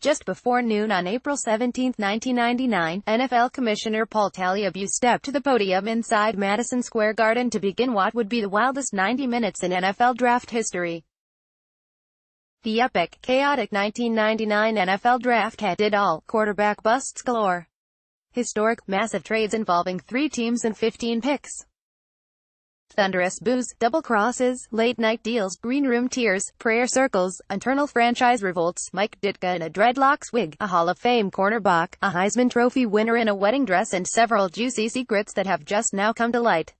Just before noon on April 17, 1999, NFL Commissioner Paul Tagliabue stepped to the podium inside Madison Square Garden to begin what would be the wildest 90 minutes in NFL draft history. The epic, chaotic 1999 NFL draft had it all: quarterback busts galore, historic, massive trades involving 3 teams and 15 picks, thunderous boos, double crosses, late-night deals, green room tears, prayer circles, internal franchise revolts, Mike Ditka in a dreadlocks wig, a Hall of Fame cornerback, a Heisman Trophy winner in a wedding dress, and several juicy secrets that have just now come to light.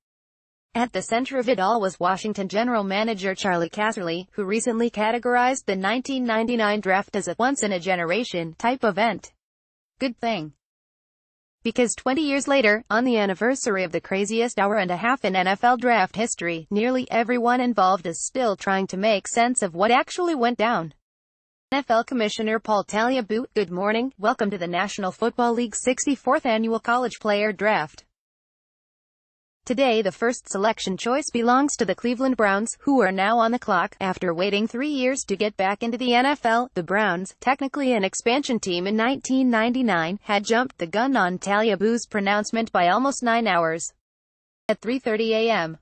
At the center of it all was Washington general manager Charlie Casserly, who recently categorized the 1999 draft as a once-in-a-generation type event. Good thing. Because 20 years later, on the anniversary of the craziest hour and a half in NFL draft history, nearly everyone involved is still trying to make sense of what actually went down. NFL Commissioner Paul Tagliabue, good morning. Welcome to the National Football League's 64th Annual College Player Draft. Today the first selection choice belongs to the Cleveland Browns, who are now on the clock. After waiting 3 years to get back into the NFL, the Browns, technically an expansion team in 1999, had jumped the gun on Tagliabue's pronouncement by almost 9 hours. At 3:30 a.m.,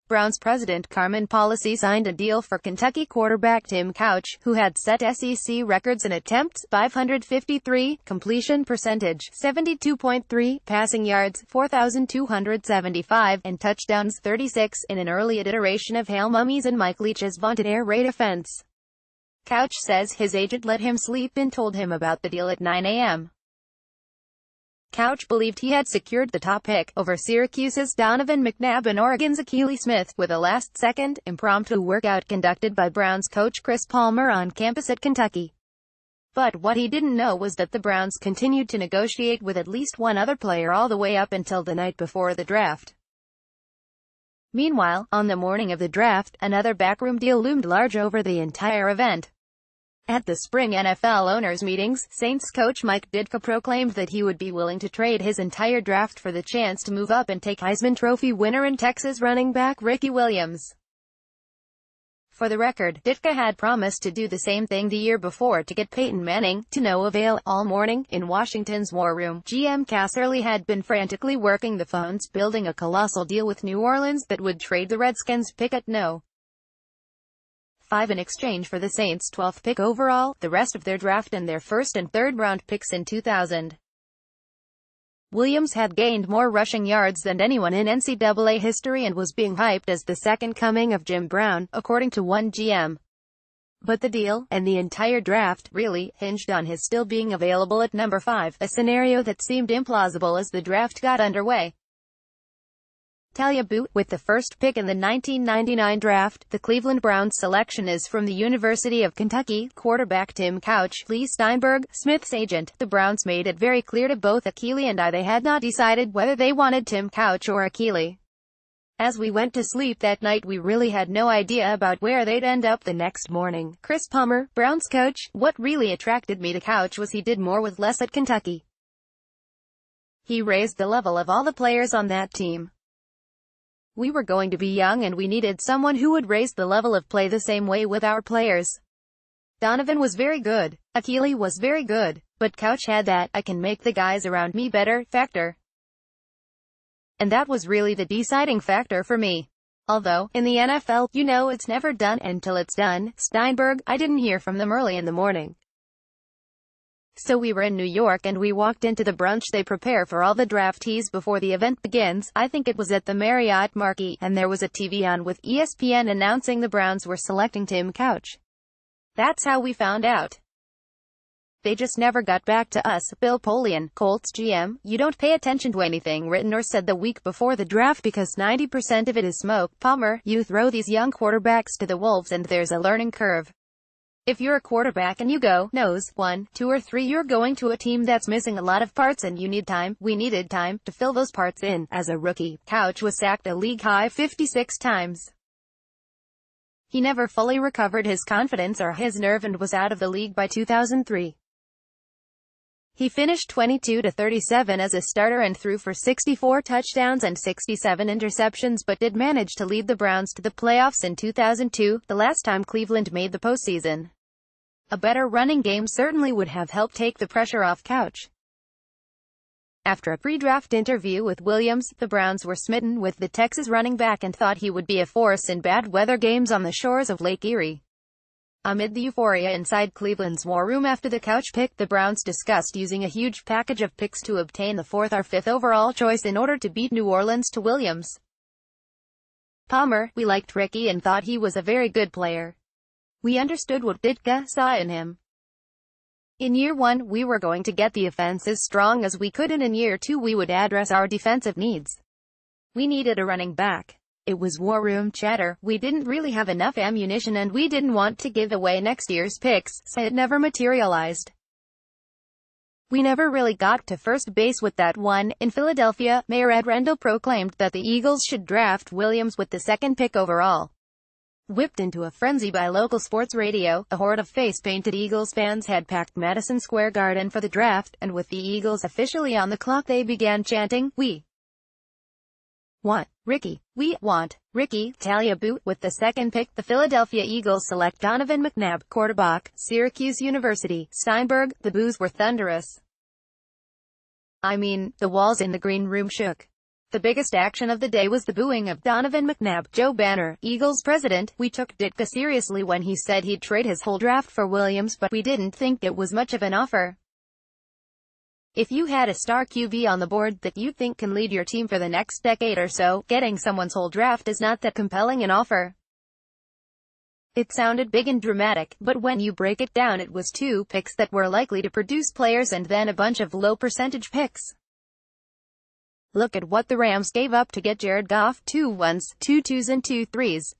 Browns president Carmen Policy signed a deal for Kentucky quarterback Tim Couch, who had set SEC records in attempts, 553, completion percentage, 72.3, passing yards, 4,275, and touchdowns, 36, in an early iteration of Hail Mummies and Mike Leach's vaunted air raid offense. Couch says his agent let him sleep and told him about the deal at 9 a.m. Couch believed he had secured the top pick, over Syracuse's Donovan McNabb and Oregon's Akili Smith, with a last-second, impromptu workout conducted by Browns coach Chris Palmer on campus at Kentucky. But what he didn't know was that the Browns continued to negotiate with at least one other player all the way up until the night before the draft. Meanwhile, on the morning of the draft, another backroom deal loomed large over the entire event. At the spring NFL owners' meetings, Saints coach Mike Ditka proclaimed that he would be willing to trade his entire draft for the chance to move up and take Heisman Trophy winner and Texas running back Ricky Williams. For the record, Ditka had promised to do the same thing the year before to get Peyton Manning, to no avail. All morning, in Washington's war room, GM Casserly had been frantically working the phones, building a colossal deal with New Orleans that would trade the Redskins' pick at No. 5 in exchange for the Saints' 12th pick overall, the rest of their draft and their first and third round picks in 2000. Williams had gained more rushing yards than anyone in NCAA history and was being hyped as the second coming of Jim Brown, according to one GM. But the deal, and the entire draft, really, hinged on his still being available at number 5, a scenario that seemed implausible as the draft got underway. Tagliabue, with the first pick in the 1999 draft, the Cleveland Browns selection is from the University of Kentucky, quarterback Tim Couch, Lee Steinberg, Smith's agent. The Browns made it very clear to both Akili and I they had not decided whether they wanted Tim Couch or Akili. As we went to sleep that night we really had no idea about where they'd end up the next morning. Chris Palmer, Browns coach: what really attracted me to Couch was he did more with less at Kentucky. He raised the level of all the players on that team. We were going to be young and we needed someone who would raise the level of play the same way with our players. Donovan was very good. Akili was very good. But Couch had that "I can make the guys around me better" factor. And that was really the deciding factor for me. Although, in the NFL, you know it's never done until it's done. Steinberg, I didn't hear from them early in the morning. So we were in New York and we walked into the brunch they prepare for all the draftees before the event begins. I think it was at the Marriott Marquis, and there was a TV on with ESPN announcing the Browns were selecting Tim Couch. That's how we found out. They just never got back to us. Bill Polian, Colts GM: you don't pay attention to anything written or said the week before the draft because 90% of it is smoke. Palmer: you throw these young quarterbacks to the wolves and there's a learning curve. If you're a quarterback and you go nose 1, 2 or 3, you're going to a team that's missing a lot of parts and you need time. We needed time to fill those parts in. As a rookie, Couch was sacked a league-high 56 times. He never fully recovered his confidence or his nerve and was out of the league by 2003. He finished 22-37 as a starter and threw for 64 touchdowns and 67 interceptions, but did manage to lead the Browns to the playoffs in 2002, the last time Cleveland made the postseason. A better running game certainly would have helped take the pressure off Couch. After a pre-draft interview with Williams, the Browns were smitten with the Texas running back and thought he would be a force in bad weather games on the shores of Lake Erie. Amid the euphoria inside Cleveland's war room after the Couch pick, the Browns discussed using a huge package of picks to obtain the 4th or 5th overall choice in order to beat New Orleans to Williams. Palmer, we liked Ricky and thought he was a very good player. We understood what Ditka saw in him. In year 1, we were going to get the offense as strong as we could, and in year 2 we would address our defensive needs. We needed a running back. It was war room chatter. We didn't really have enough ammunition and we didn't want to give away next year's picks, so it never materialized. We never really got to first base with that one. In Philadelphia, Mayor Ed Rendell proclaimed that the Eagles should draft Williams with the 2nd pick overall. Whipped into a frenzy by local sports radio, a horde of face-painted Eagles fans had packed Madison Square Garden for the draft, and with the Eagles officially on the clock they began chanting, "We want Ricky. We want Ricky." Tagliabue. With the 2nd pick, the Philadelphia Eagles select Donovan McNabb, quarterback, Syracuse University. Steinberg. The boos were thunderous. I mean, the walls in the green room shook. The biggest action of the day was the booing of Donovan McNabb. Joe Banner, Eagles president: "We took Ditka seriously when he said he'd trade his whole draft for Williams, but we didn't think it was much of an offer. If you had a star QB on the board that you think can lead your team for the next decade or so, getting someone's whole draft is not that compelling an offer." It sounded big and dramatic, but when you break it down it was 2 picks that were likely to produce players and then a bunch of low-percentage picks. Look at what the Rams gave up to get Jared Goff: 2 1s, 2 2s and 2 3s.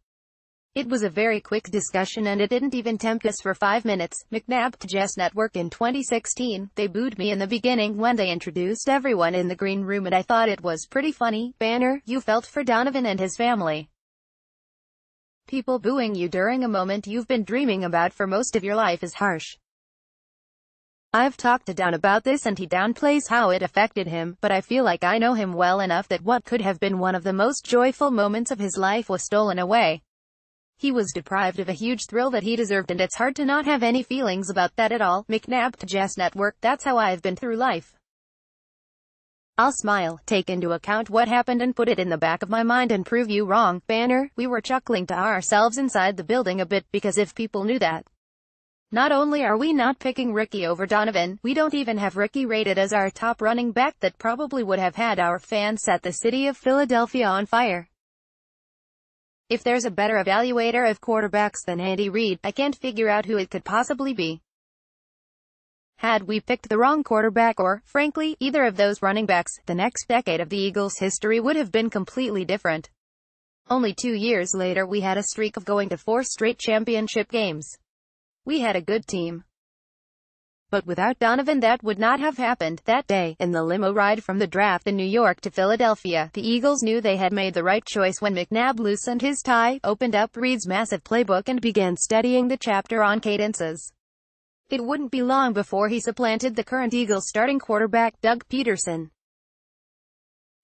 It was a very quick discussion and it didn't even tempt us for 5 minutes. McNabb to Jess Network in 2016, "They booed me in the beginning when they introduced everyone in the green room and I thought it was pretty funny." Banner, "You felt for Donovan and his family. People booing you during a moment you've been dreaming about for most of your life is harsh. I've talked to Don about this and he downplays how it affected him, but I feel like I know him well enough that what could have been one of the most joyful moments of his life was stolen away. He was deprived of a huge thrill that he deserved and it's hard to not have any feelings about that at all." McNabb to Jess Network, "That's how I've been through life. I'll smile, take into account what happened and put it in the back of my mind and prove you wrong." Banner, "We were chuckling to ourselves inside the building a bit because if people knew that not only are we not picking Ricky over Donovan, we don't even have Ricky rated as our top running back, that probably would have had our fans set the city of Philadelphia on fire. If there's a better evaluator of quarterbacks than Andy Reid, I can't figure out who it could possibly be. Had we picked the wrong quarterback or, frankly, either of those running backs, the next decade of the Eagles' history would have been completely different." Only 2 years later we had a streak of going to 4 straight championship games. We had a good team. But without Donovan that would not have happened. That day, in the limo ride from the draft in New York to Philadelphia, the Eagles knew they had made the right choice when McNabb loosened his tie, opened up Reid's massive playbook and began studying the chapter on cadences. It wouldn't be long before he supplanted the current Eagles starting quarterback, Doug Peterson.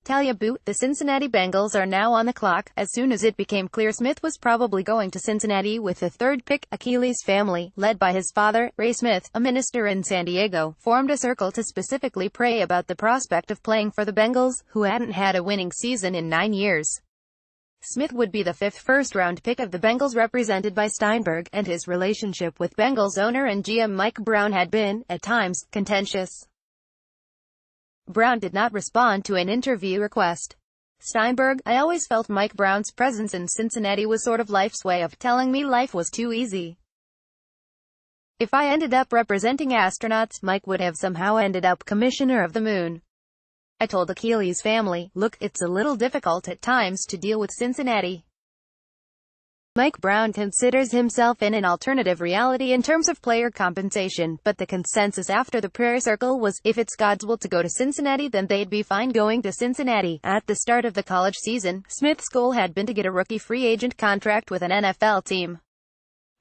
Tagliabue, "The Cincinnati Bengals are now on the clock. As soon as it became clear Smith was probably going to Cincinnati with the 3rd pick, Achilles' family, led by his father, Ray Smith, a minister in San Diego, formed a circle to specifically pray about the prospect of playing for the Bengals, who hadn't had a winning season in 9 years. Smith would be the 5th first-round pick of the Bengals, represented by Steinberg, and his relationship with Bengals owner and GM Mike Brown had been, at times, contentious. Brown did not respond to an interview request. Steinberg, "I always felt Mike Brown's presence in Cincinnati was sort of life's way of telling me life was too easy. If I ended up representing astronauts, Mike would have somehow ended up commissioner of the moon. I told Achilles' family, look, it's a little difficult at times to deal with Cincinnati. Mike Brown considers himself in an alternative reality in terms of player compensation, but the consensus after the prayer circle was, if it's God's will to go to Cincinnati then they'd be fine going to Cincinnati." At the start of the college season, Smith's goal had been to get a rookie free agent contract with an NFL team.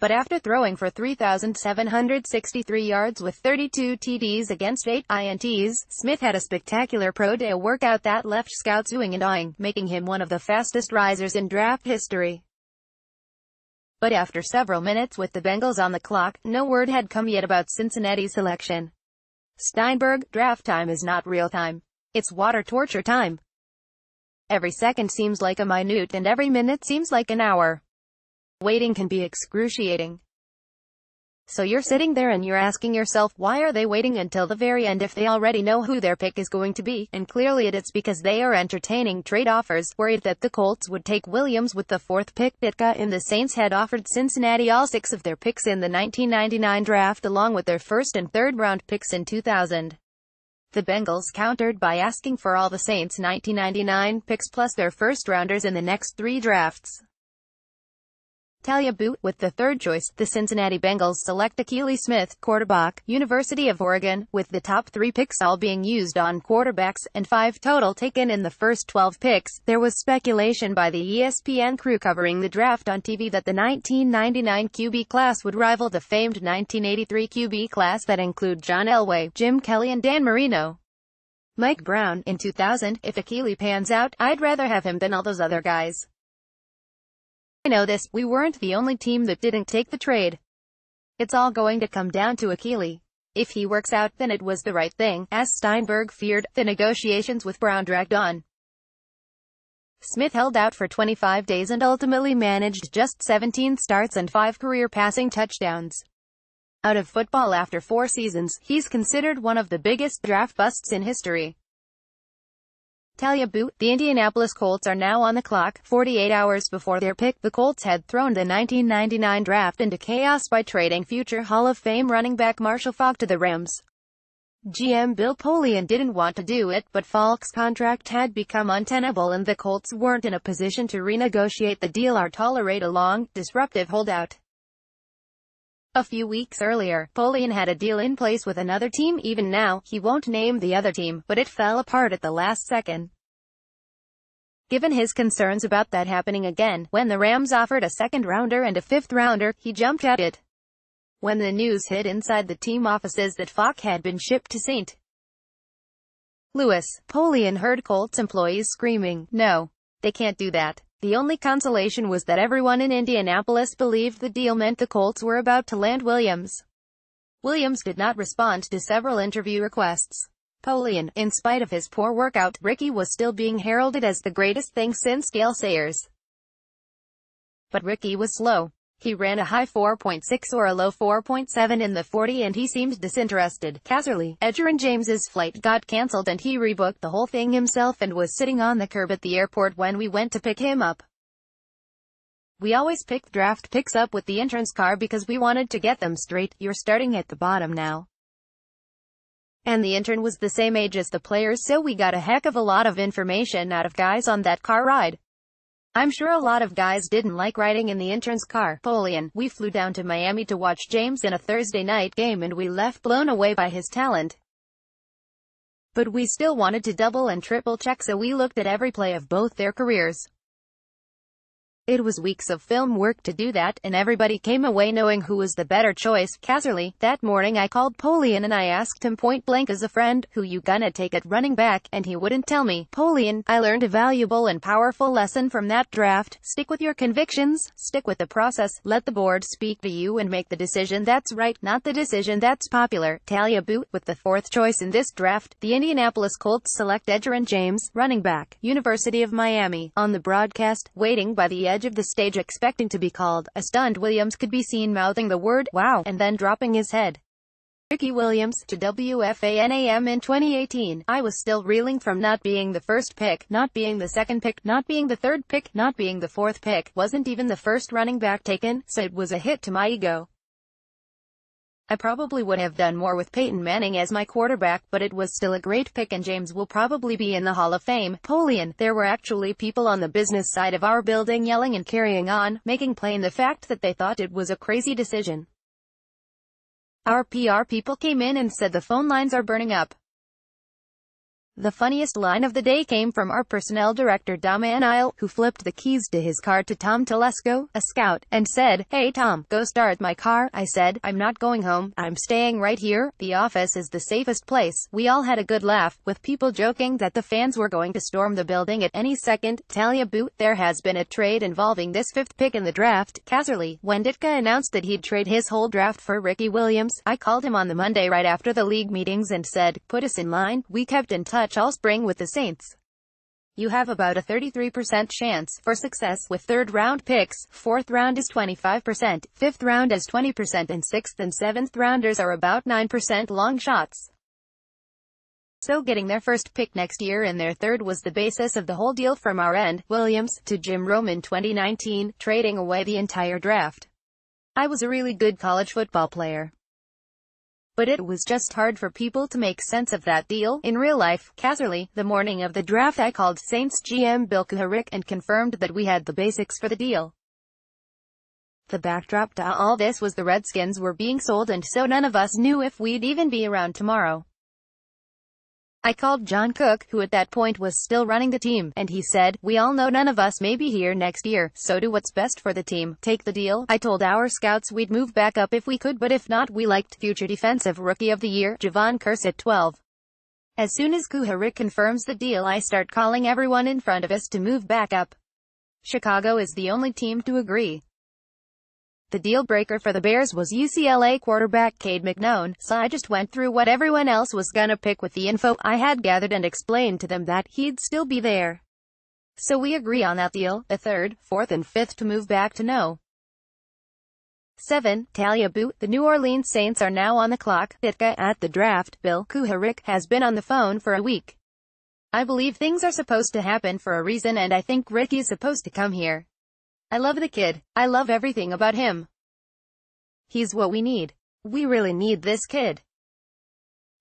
But after throwing for 3,763 yards with 32 TDs against 8 INTs, Smith had a spectacular pro day workout that left scouts oohing and aahing, making him one of the fastest risers in draft history. But after several minutes with the Bengals on the clock, no word had come yet about Cincinnati's selection. Steinberg, draft time is not real time. It's water torture time. Every second seems like a minute and every minute seems like an hour. Waiting can be excruciating. So you're sitting there and you're asking yourself, why are they waiting until the very end if they already know who their pick is going to be? And clearly it's because they are entertaining trade offers, worried that the Colts would take Williams with the 4th pick. Ditka and the Saints had offered Cincinnati all 6 of their picks in the 1999 draft along with their 1st and 3rd round picks in 2000. The Bengals countered by asking for all the Saints' 1999 picks plus their first-rounders in the next 3 drafts. Tagliabue, with the 3rd choice, the Cincinnati Bengals select Akili Smith, quarterback, University of Oregon, with the top 3 picks all being used on quarterbacks, and 5 total taken in the first 12 picks. There was speculation by the ESPN crew covering the draft on TV that the 1999 QB class would rival the famed 1983 QB class that include John Elway, Jim Kelly and Dan Marino. Mike Brown, in 2000, if Akili pans out, I'd rather have him than all those other guys. I know this, we weren't the only team that didn't take the trade. It's all going to come down to Akili. If he works out, then it was the right thing. As Steinberg feared, the negotiations with Brown dragged on. Smith held out for 25 days and ultimately managed just 17 starts and 5 career passing touchdowns. Out of football after 4 seasons, he's considered one of the biggest draft busts in history. Tagliabue, the Indianapolis Colts are now on the clock. 48 hours before their pick, the Colts had thrown the 1999 draft into chaos by trading future Hall of Fame running back Marshall Faulk to the Rams. GM Bill Polian didn't want to do it, but Faulk's contract had become untenable and the Colts weren't in a position to renegotiate the deal or tolerate a long, disruptive holdout. A few weeks earlier, Polian had a deal in place with another team. Even now, he won't name the other team, but it fell apart at the last second. Given his concerns about that happening again, when the Rams offered a 2nd rounder and a 5th rounder, he jumped at it. When the news hit inside the team offices that Faulk had been shipped to St. Louis, Polian heard Colts employees screaming, "No, they can't do that." The only consolation was that everyone in Indianapolis believed the deal meant the Colts were about to land Williams. Williams did not respond to several interview requests. Polian, in spite of his poor workout, Ricky was still being heralded as the greatest thing since Gale Sayers. But Ricky was slow. He ran a high 4.6 or a low 4.7 in the 40 and he seemed disinterested. Casserly, Edgerrin James's flight got cancelled and he rebooked the whole thing himself and was sitting on the curb at the airport when we went to pick him up. We always picked draft picks up with the entrance car because we wanted to get them straight. You're starting at the bottom now. And the intern was the same age as the players, so we got a heck of a lot of information out of guys on that car ride. I'm sure a lot of guys didn't like riding in the intern's car. Polian, we flew down to Miami to watch James in a Thursday night game and we left blown away by his talent. But we still wanted to double and triple check, so we looked at every play of both their careers. It was weeks of film work to do that, and everybody came away knowing who was the better choice. Casserly, that morning I called Polian and I asked him point blank as a friend, who you gonna take at running back, and he wouldn't tell me. Polian, I learned a valuable and powerful lesson from that draft. Stick with your convictions, stick with the process, let the board speak to you and make the decision that's right, not the decision that's popular. Tagliabue, with the 4th choice in this draft, the Indianapolis Colts select Edgerrin James, running back, University of Miami. On the broadcast, waiting by the edge of the stage expecting to be called, a stunned Williams could be seen mouthing the word, "Wow," and then dropping his head. Ricky Williams, to WFAN-AM in 2018, I was still reeling from not being the 1st pick, not being the 2nd pick, not being the 3rd pick, not being the 4th pick, wasn't even the 1st running back taken, so it was a hit to my ego. I probably would have done more with Peyton Manning as my quarterback, but it was still a great pick and James will probably be in the Hall of Fame. Polian, there were actually people on the business side of our building yelling and carrying on, making plain the fact that they thought it was a crazy decision. Our PR people came in and said the phone lines are burning up. The funniest line of the day came from our personnel director Dom Anile, who flipped the keys to his car to Tom Telesco, a scout, and said, "Hey Tom, go start my car." I said, "I'm not going home, I'm staying right here. The office is the safest place." We all had a good laugh, with people joking that the fans were going to storm the building at any second. Tagliabue, there has been a trade involving this fifth pick in the draft. Casserly, when Ditka announced that he'd trade his whole draft for Ricky Williams, I called him on the Monday right after the league meetings and said, "Put us in line." We kept in touch all spring with the Saints. You have about a 33% chance for success with third-round picks, fourth round is 25%, fifth round is 20%, and sixth and seventh rounders are about 9% long shots. So getting their first pick next year and their third was the basis of the whole deal from our end. Williams, to Jim Rome in 2019, trading away the entire draft. I was a really good college football player, but it was just hard for people to make sense of that deal. In real life, Casserly, the morning of the draft I called Saints GM Bill Kuharich and confirmed that we had the basics for the deal. The backdrop to all this was the Redskins were being sold, and so none of us knew if we'd even be around tomorrow. I called John Cook, who at that point was still running the team, and he said, "We all know none of us may be here next year, so do what's best for the team. Take the deal." I told our scouts we'd move back up if we could, but if not, we liked future Defensive Rookie of the Year, Javon Curse at 12. As soon as Kuharich confirms the deal, I start calling everyone in front of us to move back up. Chicago is the only team to agree. The deal breaker for the Bears was UCLA quarterback Cade McNown, so I just went through what everyone else was gonna pick with the info I had gathered and explained to them that he'd still be there. So we agree on that deal, the third, fourth and fifth to move back to no. 7. Tagliabue, the New Orleans Saints are now on the clock. Ditka at the draft. Bill Kuharich has been on the phone for a week. I believe things are supposed to happen for a reason, and I think Ricky's supposed to come here. I love the kid. I love everything about him. He's what we need. We really need this kid.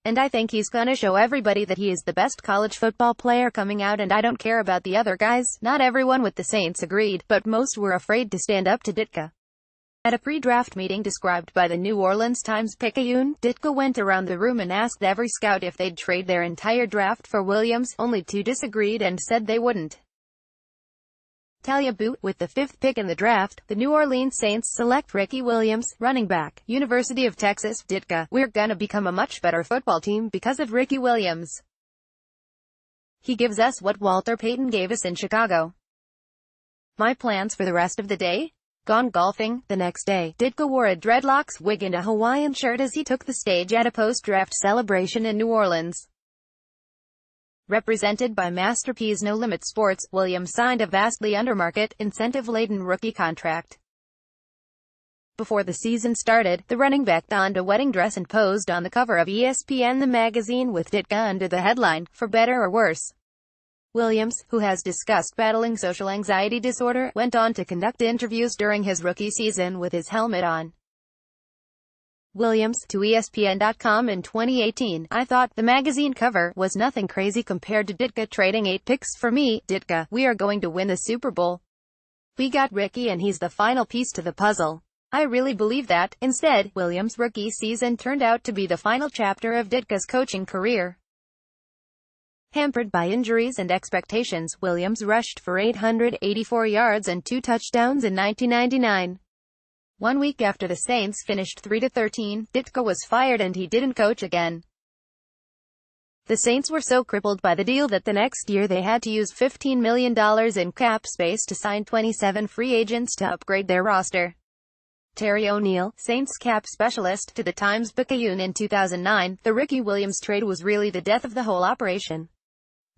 And I think he's gonna show everybody that he is the best college football player coming out, and I don't care about the other guys. Not everyone with the Saints agreed, but most were afraid to stand up to Ditka. At a pre-draft meeting described by the New Orleans Times-Picayune, Ditka went around the room and asked every scout if they'd trade their entire draft for Williams. Only 2 disagreed and said they wouldn't. Tagliabue, with the 5th pick in the draft, the New Orleans Saints select Ricky Williams, running back, University of Texas. Ditka, "We're gonna become a much better football team because of Ricky Williams. He gives us what Walter Payton gave us in Chicago." My plans for the rest of the day? Gone golfing. The next day, Ditka wore a dreadlocks wig and a Hawaiian shirt as he took the stage at a post-draft celebration in New Orleans. Represented by Masterpiece No Limit Sports, Williams signed a vastly undermarket, incentive-laden rookie contract. Before the season started, the running back donned a wedding dress and posed on the cover of ESPN the magazine with Ditka under the headline, "For Better or Worse." Williams, who has discussed battling social anxiety disorder, went on to conduct interviews during his rookie season with his helmet on. Williams, to ESPN.com in 2018, "I thought the magazine cover was nothing crazy compared to Ditka trading 8 picks for me. Ditka, we are going to win the Super Bowl. We got Ricky and he's the final piece to the puzzle. I really believe that." Instead, Williams' rookie season turned out to be the final chapter of Ditka's coaching career. Hampered by injuries and expectations, Williams rushed for 884 yards and 2 touchdowns in 1999. 1 week after the Saints finished 3-13, Ditka was fired and he didn't coach again. The Saints were so crippled by the deal that the next year they had to use $15 million in cap space to sign 27 free agents to upgrade their roster. Terry O'Neill, Saints cap specialist, to the Times-Picayune in 2009, "The Ricky Williams trade was really the death of the whole operation.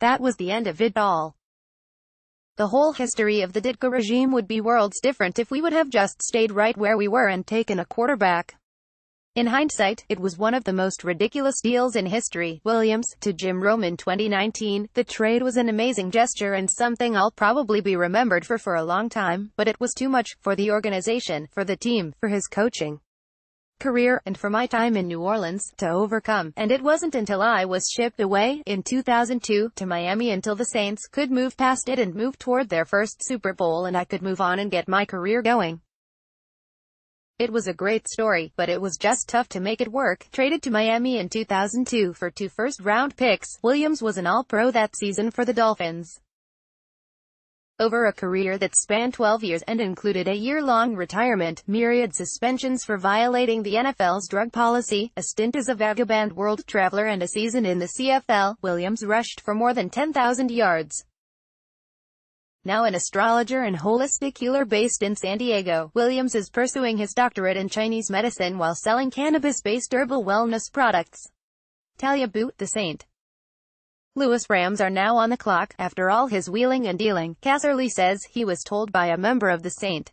That was the end of it all. The whole history of the Ditka regime would be worlds different if we would have just stayed right where we were and taken a quarterback." In hindsight, it was one of the most ridiculous deals in history. Williams, to Jim Rome in 2019, "The trade was an amazing gesture and something I'll probably be remembered for a long time, but it was too much, for the organization, for the team, for his coaching career, and for my time in New Orleans, to overcome, and it wasn't until I was shipped away, in 2002, to Miami until the Saints could move past it and move toward their first Super Bowl and I could move on and get my career going." It was a great story, but it was just tough to make it work. Traded to Miami in 2002 for 2 first-round picks, Williams was an All-Pro that season for the Dolphins. Over a career that spanned 12 years and included a year-long retirement, myriad suspensions for violating the NFL's drug policy, a stint as a vagabond world traveler and a season in the CFL, Williams rushed for more than 10,000 yards. Now an astrologer and holistic healer based in San Diego, Williams is pursuing his doctorate in Chinese medicine while selling cannabis-based herbal wellness products. Tagliabue, the Saint Louis Rams are now on the clock. After all his wheeling and dealing, Casserly says he was told by a member of the St.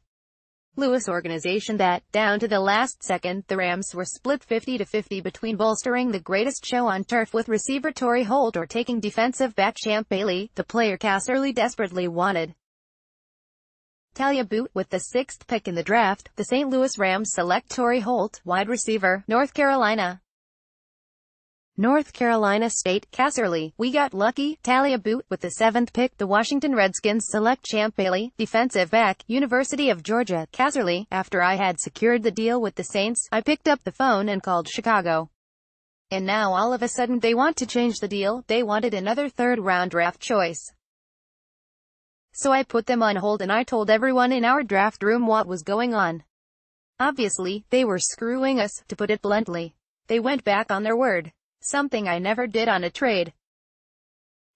Louis organization that, down to the last second, the Rams were split 50-50 between bolstering the greatest show on turf with receiver Torrey Holt or taking defensive back Champ Bailey, the player Casserly desperately wanted. Tagliabue, with the 6th pick in the draft, the St. Louis Rams select Torrey Holt, wide receiver, North Carolina State. Casserly, we got lucky. Tagliabue, with the 7th pick, the Washington Redskins select Champ Bailey, defensive back, University of Georgia. Casserly, after I had secured the deal with the Saints, I picked up the phone and called Chicago. And now all of a sudden they want to change the deal. They wanted another 3rd-round draft choice. So I put them on hold and I told everyone in our draft room what was going on. Obviously, they were screwing us, to put it bluntly. They went back on their word. Something I never did on a trade.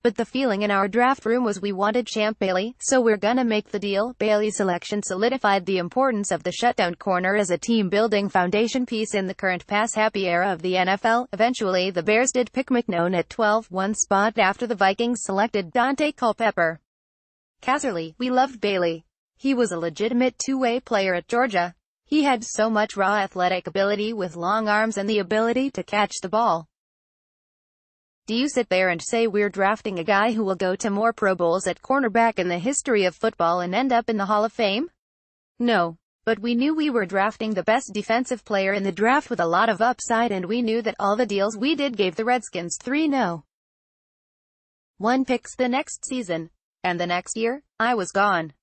But the feeling in our draft room was we wanted Champ Bailey, so we're gonna make the deal. Bailey's selection solidified the importance of the shutdown corner as a team-building foundation piece in the current pass-happy era of the NFL. Eventually, the Bears did pick McNown at 12, one spot after the Vikings selected Dante Culpepper. Casserly, we loved Bailey. He was a legitimate two-way player at Georgia. He had so much raw athletic ability with long arms and the ability to catch the ball. Do you sit there and say we're drafting a guy who will go to more Pro Bowls at cornerback in the history of football and end up in the Hall of Fame? No. But we knew we were drafting the best defensive player in the draft with a lot of upside, and we knew that all the deals we did gave the Redskins 3 no. 1 picks the next season. And the next year, I was gone.